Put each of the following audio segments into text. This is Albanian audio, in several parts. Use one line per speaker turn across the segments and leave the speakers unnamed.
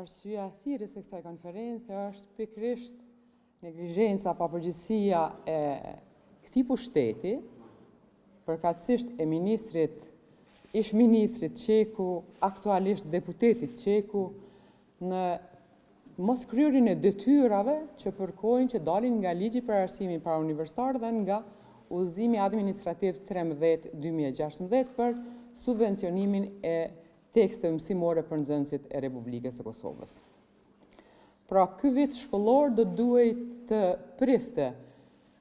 Arsyeja e thirrjes së kësaj konference është pikërisht neglizhenca, papërgjegjësia e këtij pushteti, përkatësisht e ish-ministrit Çeku, aktualisht deputetit Çeku, në mos kryerjen e detyrave që përkojnë që dalin nga ligji për arsimin parauniversitar dhe nga udhëzimi administrativ 13/2016 për subvencionimin e teksteve mësimore për nxënësit e Republikës së Kosovës. Pra, ky vit shkollor do duhet të priste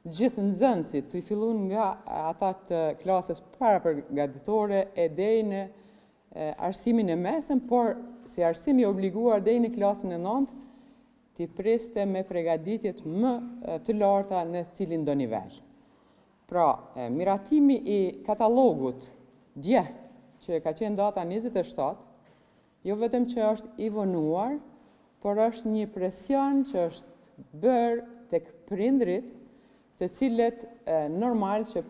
gjithë nxënësit, të fillun nga ata të klasës parapërgatitore e deri në arsimin e mesëm, por si arsimi obliguar deri në klasën e 9, t'i priste me përgatitjet më të larta në cilin do nivel. Pra, miratimi i katalogut dje, që ka qenë data 27, jo vetëm që është i vonuar, por është një presion që është bërë tek prindrit, të cilët normal që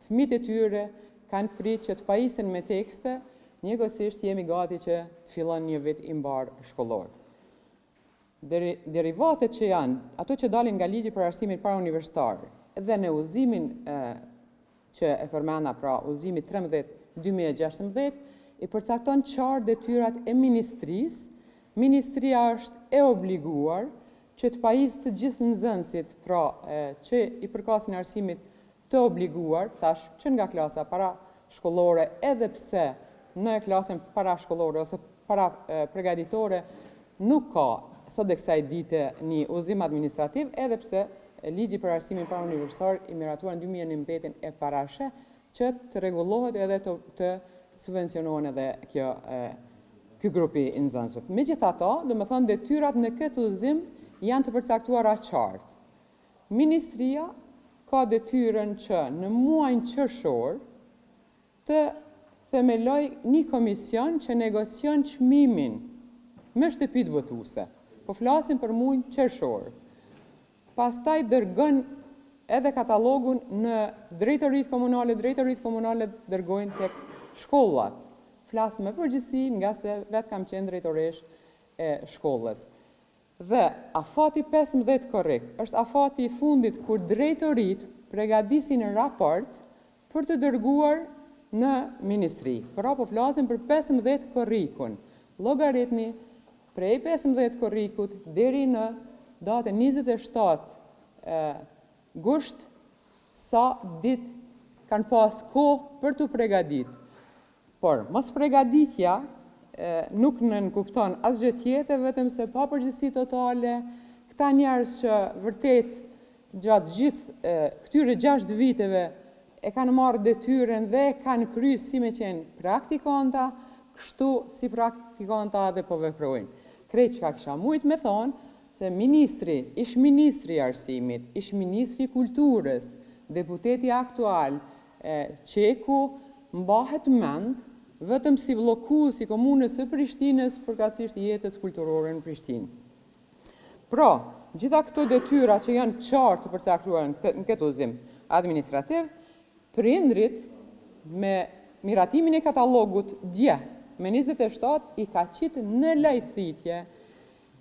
fëmijët e tyre kanë prit që të pajisen me tekste, njëkohësisht jemi gati që të fillon një vit i mbar shkollor. Derivatet që janë, ato që dalin nga ligji për arsimin parauniversitar dhe në udhëzimin që e përmenda, pra udhëzimi 13/2016, i përcakton qartë detyrat e ministrisë. Ministria është e obliguar që të pajisë të gjithë nxënësit, pra që i përkasin arsimit të obliguar, thash që nga klasa parashkollore, edhe pse në klasën parashkollore ose para përgatitore nuk ka sot e kësaj dite një udhëzim administrativ, edhe pse ligji për arsimin parauniversitar i miratuar në 2019 e parashe që të rregullohet edhe të subvencionohen edhe ky grupi i nxënësve. Megjithatë, domethënë detyrat në këtë udhëzim janë të përcaktuara qartë. Ministria ka detyrën që në muajin qershor të themeloj një komision që negocion çmimin me shtëpitë votuese. Po flasim për muajin qershor. Pastaj dërgon edhe katalogun në drejtoritë komunale dërgojnë tek shkollat. Flas me përgjithësi nga se vetë kam qenë drejtoresh e shkollës. Dhe afati 15 korrik është afati i fundit kur drejtoritë përgatisin raport për të dërguar në ministri. Pra po flasim për 15 korrikun. Llogaritni prej 15 korrikut deri në datën 27 gusht sa ditë kanë pas kohë për të përgatitur. Por mos përgatitja nuk nënkupton asgjë tjetër, vetëm se papërgjegjësi totale, këta njerëz që vërtet gjatë gjithë këtyre 6 viteve e kanë marrë detyrën dhe kanë kryer si me qenë praktikanta, kështu si praktikanta dhe po veprojnë. Krejt çka kisha mujt me thonë se ish-ministri i arsimit, ish-ministri i kulturës, deputeti aktual Çeku mbahet mend vetëm si vllëkues i komunës së Prishtinës, përkatësisht jetës kulturore në Prishtinë. Pra, gjitha këto detyra që janë qartë përcaktuara në këtë udhëzim administrativ, prindrit me miratimin e katalogut dje me 27 i ka qitë në lajthitje,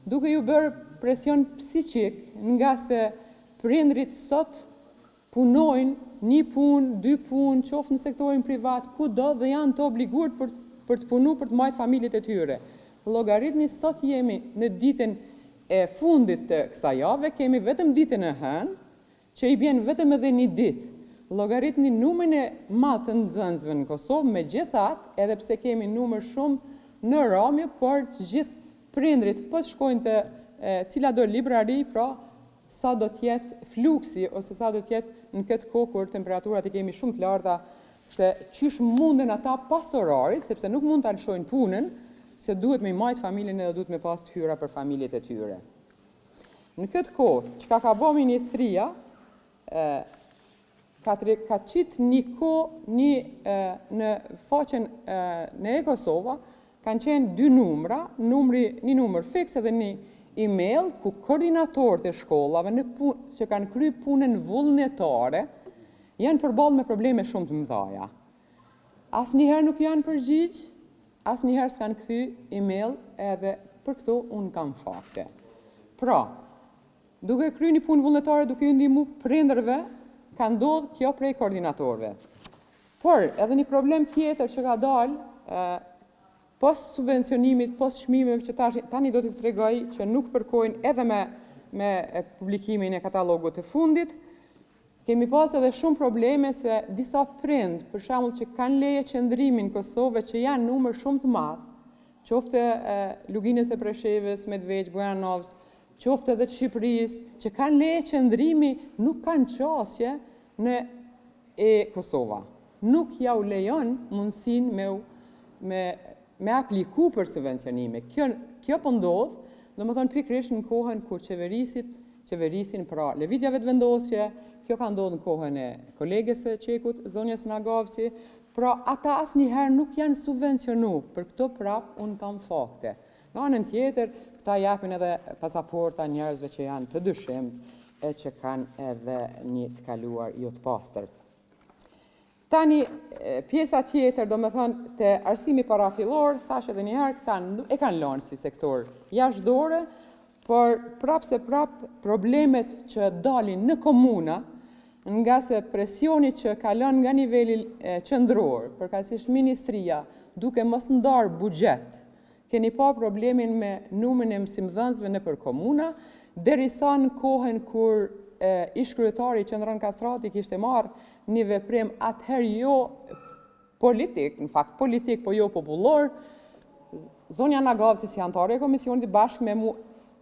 duke ju bërë presion psiqik nga se prindrit sot punojnë një punë, 2 punë, qoftë në sektorin privat, kudo dhe janë të obliguar për të punu për të mbajtur familjet e tyre. Llogaritni sot jemi në ditën e fundit të kësaj jave, kemi vetëm ditën e hënë, që i bjen vetëm edhe një ditë. Llogaritni numrin e madh të nxënësve në Kosovë, megjithatë, edhe pse kemi numër shumë në ramje, por të gjithë prindrit po të shkojnë të cila do librari, pra sa do t'jetë fluksi ose sa do t'jetë në këtë kohë kur temperaturat i kemi shumë të larta, se qysh munden ata pas orarit, sepse nuk mund ta lëshojnë punën, se duhet me majt familjen edhe duhet me pas të hyra për familjet e tyre. Në këtë kohë, çka ka bërë ministria, ka qitë një kohë në faqen në e-Kosova, kanë qenë 2 numra, një numër fiks edhe një email ku koordinatorët e shkollave që kanë kryer punën vullnetare janë përballë me probleme shumë të mëdha. Asnjëherë nuk janë përgjigj, asnjëherë s'kan kthy email edhe për këto unë kam fakte. Pra, duke kryer një punë vullnetare, duke ju ndihmu prindërve, ka ndodhur kjo prej koordinatorëve. Por, edhe një problem tjetër që ka dalë, pos subvencionimit, pos çmimeve që tani do t'i tregoj që nuk përkojnë edhe me publikimin e katalogut të fundit, kemi pas edhe shumë probleme se disa prind, për shembull që kanë leje qëndrimi në Kosovë që janë numër shumë të madh, qoftë Luginës e Preshevës, Medveç, Bujanovc, qoftë edhe të Shqipërisë, që kanë leje qëndrimi, nuk kanë qasje në Kosova. Nuk ja u lejon mundësinë me apliku për subvencionime. Kjo po ndodh, domethënë pikërisht në kohën kur qeverisin pra lëvizjave të vendosje, kjo ka ndodhur në kohën e kolegës së Qekut, Zonjës Nagavci, pra ata asnjëherë nuk janë subvencionu, për këto prap unë kam fakte. Në anën tjetër, këta japin edhe pasaporta njerëzve që janë të dyshimt e që kanë edhe një të kaluar jo të pastër. Tani, pjesa tjetër, do me thonë, të arsimi parafillor, thash edhe njëherë, këta e kanë lënë si sektor jashtëdore, por prap se prap problemet që dalin në komuna, nga se presioni që kalon nga niveli qendror, përkatësisht ministria, duke mos ndarë buxhet, keni pa problemin me numrin e mësimdhënësve nëpër komuna, derisa në kohën kur ish kryetari Qendron Kastrati kishte marrë një veprim atëherë jo politik, në fakt politik, po jo popullor, Zonja Nagavci si antare e komisionit bashkë me mu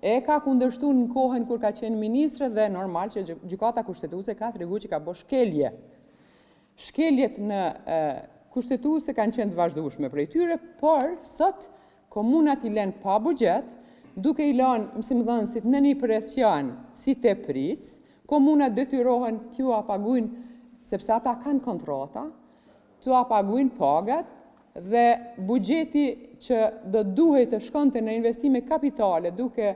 e ka kundërshtuar në kohën kur ka qenë ministre dhe normal që gjykata kushtetuese ka treguar që ka bërë shkelje. Shkeljet në kushtetuese kanë qenë të vazhdueshme prej tyre, por sot komunat i lënë pa buxhet, duke i lënë mësimdhënësit në një presion si tepric, komunat detyrohen t'ju apagujnë, sepse ata kanë kontrata, t'ju apagujnë pagat dhe buxheti që do duhet të shkonte në investime kapitale duke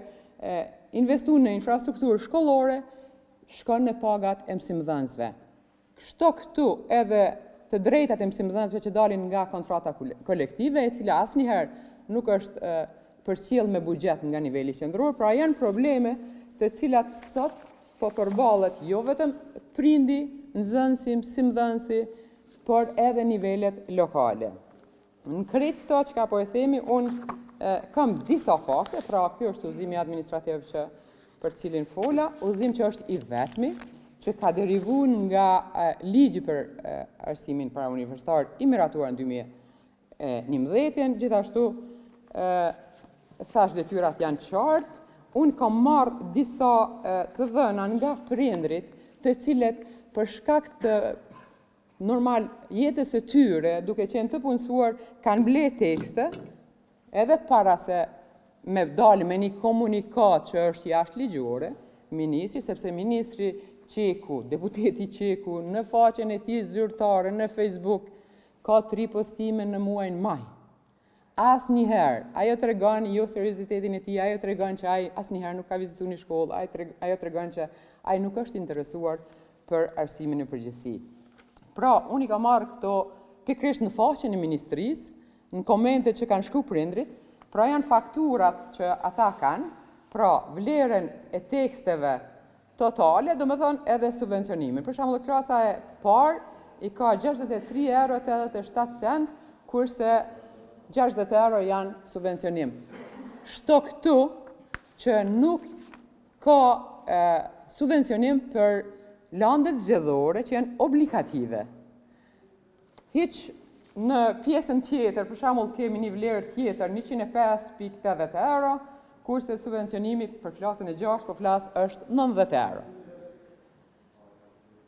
investuar në infrastrukturë shkollore, shkon në pagat e mësimdhënësve. Kështu këtu edhe të drejtat e mësimdhënësve që dalin nga kontrata kolektive, e cila asnjëherë nuk është përcjell me buxhet nga niveli qendror, pra janë probleme të cilat sot po përballet jo vetëm prindi, nxënësi, mësimdhënësi, por edhe nivelet lokale. Në krejt këto që ka po e themi, unë kam disa fakte, pra kjo është udhëzimi administrativ që për cilin fola, udhëzim që është i vetmi, që ka derivuar nga ligji për arsimin parauniversitar i miratuar në 2011, gjithashtu thash detyrat janë qartë, unë kam marrë disa të dhëna nga prindrit, të cilët për shkak të normal jetës së tyre, duke qenë të punësuar, kanë ble tekste, edhe para se me dalë me një komunikat që është jashtë ligjore, ministri, sepse ministri Qeku, deputeti Qeku, në faqen e tij zyrtare në Facebook, ka 3 postime në muajin maj. Asnjëherë, ajo tregon jo seriozitetin e tij, ajo tregon që ai asnjëherë nuk ka vizituar një shkollë, ajo tregon që ai nuk është interesuar për arsimin në përgjithësi. Pra, unë i kam marrë këto pikërisht në faqen e ministrisë, në komente që kanë shkruar prindrit, pra janë fakturat që ata kanë, pra vlerën e teksteve totale, do me thonë edhe subvencionimin. Për shembull, klasa e parë i ka 63,87 €, kurse 60 € janë subvencionim. Shto këtu që nuk ka subvencionim për landet zgjedhore që janë obligative. Hiq në pjesën tjetër, për shembull kemi një vlerë tjetër 105,80 €, kurse subvencionimi për klasën e 6 po flas është 90 €.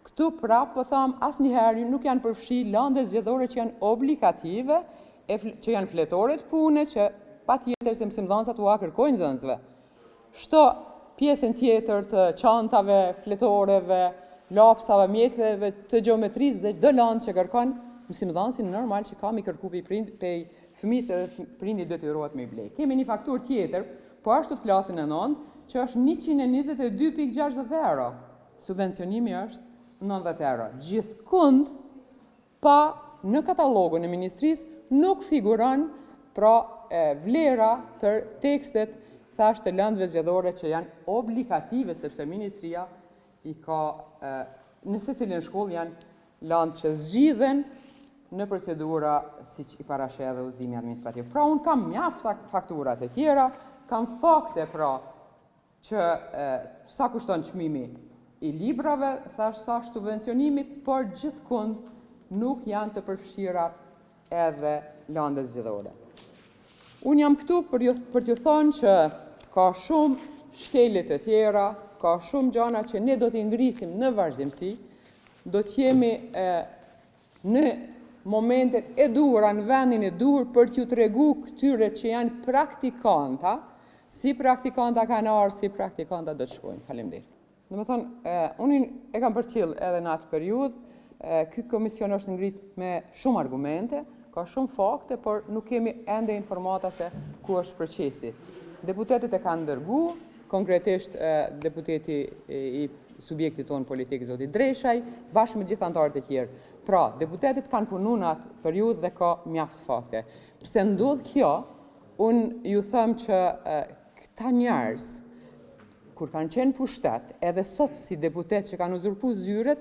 Këtu prapë po tham asnjëherë nuk janë përfshi landet zgjedhore që janë obligative, që janë fletore të pune, që pa tjetër se mësimdhënësat ua kërkojnë nxënësve. Shto pjesën tjetër të çantave, fletoreve, lapsave, mjeteve të gjeometrisë dhe çdo land që kërkon mësimdhënësi normal që ka mi kërku pej fëmisë edhe prindi detyrohet me i blej. Kemi një fakturë tjetër, po ashtu të klasën e 9, që është 122,60 €. Subvencionimi është 90 €. Gjithkund pa në katalogun e ministrisë nuk figuron pra vlera për tekstet thash të lëndëve zgjedhore që janë obligative, sepse Ministria i ka në secilin shkollë janë lëndë që zgjidhen në procedura siç i parasheh edhe udhëzimi administrativ. Pra unë kam mjaft fakturat e tjera, kam fakte pra që sa kushton çmimi i librave, thash sa subvencionimi, por gjithkund nuk janë të përfshira edhe lëndët zgjedhore. Unë jam këtu për t'ju thonë që ka shumë shkelje të tjera, ka shumë gjëra që ne do t'i ngrisim në vazhdimsi, do t'jemi në momentet e duhura, në vendin e duhur për t'ju tregu këtyre që janë praktikanta, si praktikanta kanë ardhur, si praktikanta do të shkojnë. Faleminderit. Domethënë, unë e kam përcjell edhe në atë periudhë, ky komision është ngrit me shumë argumente, ka shumë fakte, por nuk kemi ende informata se ku është procesi. Deputetët e kanë dërgu, konkretisht deputeti i subjektit tonë politik, zoti Dreshaj, bashkë me gjithë anëtarët e tjerë. Pra, deputetët kanë punu në atë periudhë dhe ka mjaft fakte. Pse ndodh kjo, unë ju them që këta njerëz, kur kanë qenë pushtet, edhe sot si deputet që kanë uzurpu zyret,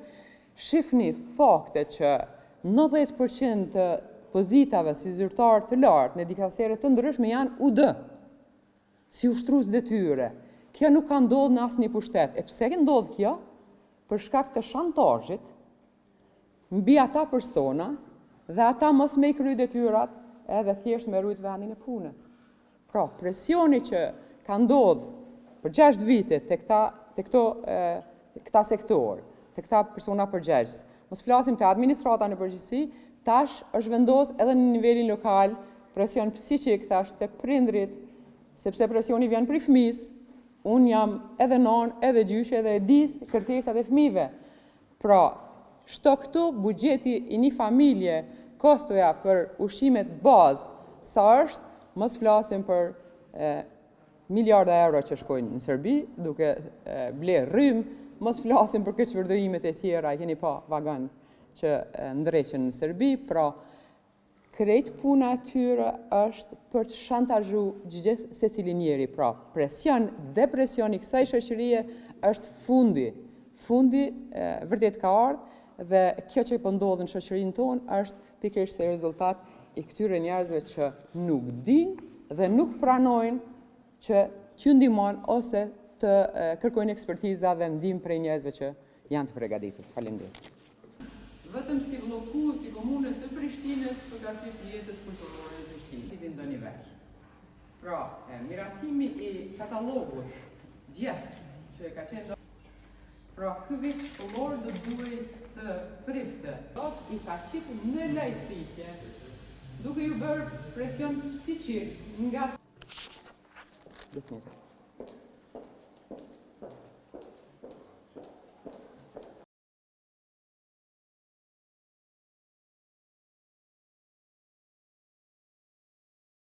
shifni fakte që 90% të pozitave si zyrtarë të lartë në dikastere të ndryshme janë UD, si ushtrues detyre. Kjo nuk ka ndodhur në asnjë pushtet. E pse ndodh kjo? Për shkak të shantazhit mbi ata persona dhe ata mos me i kry detyrat edhe thjesht me rujt vendin e punës. Pra, presioni që ka ndodhur për 6 vite te këta sektor, te këta persona përgjegjës, mos flasim te administrata në përgjithësi, tash është vendos edhe në nivelin lokal presion psiqik, thash te prindrit, sepse presioni vjen prej fëmijës. Unë jam edhe non, edhe gjyshe, edhe e di kërkesat e fëmijëve. Pra, shto këtu buxheti i një familje, kostoja për ushqimet bazë, sa është, mos flasim për miliarda euro që shkojnë në Serbi, duke ble rrym, mos flasim për keqpërdorimet e tjera, keni pa vagon që ndreqen në Serbi, pra krejt puna e tyre është për të shantazhu gjithë secilin njeri. Pra, presion, depresion i kësaj shoqërie është fundi. Fundi vërtet ka ardhur dhe kjo që po ndodh në shoqërinë tonë është pikërisht se rezultat i këtyre njerëzve që nuk dinë dhe nuk pranojnë që t'ju ndihmojnë ose të kërkojnë ekspertiza dhe ndihmë prej njerëzve që janë të përgatitur. Faleminderit. Vetëm si vllokues i komunës së Prishtinës, përkatësisht jetës kulturore në Prishtinë, si ndonjë vesh. Pra, miratimi i katalogut djetë që ka qenë pra, ky vit shkollor do duhej të priste. I ka qitur në lajthitje, duke ju bërë presion psiqik nga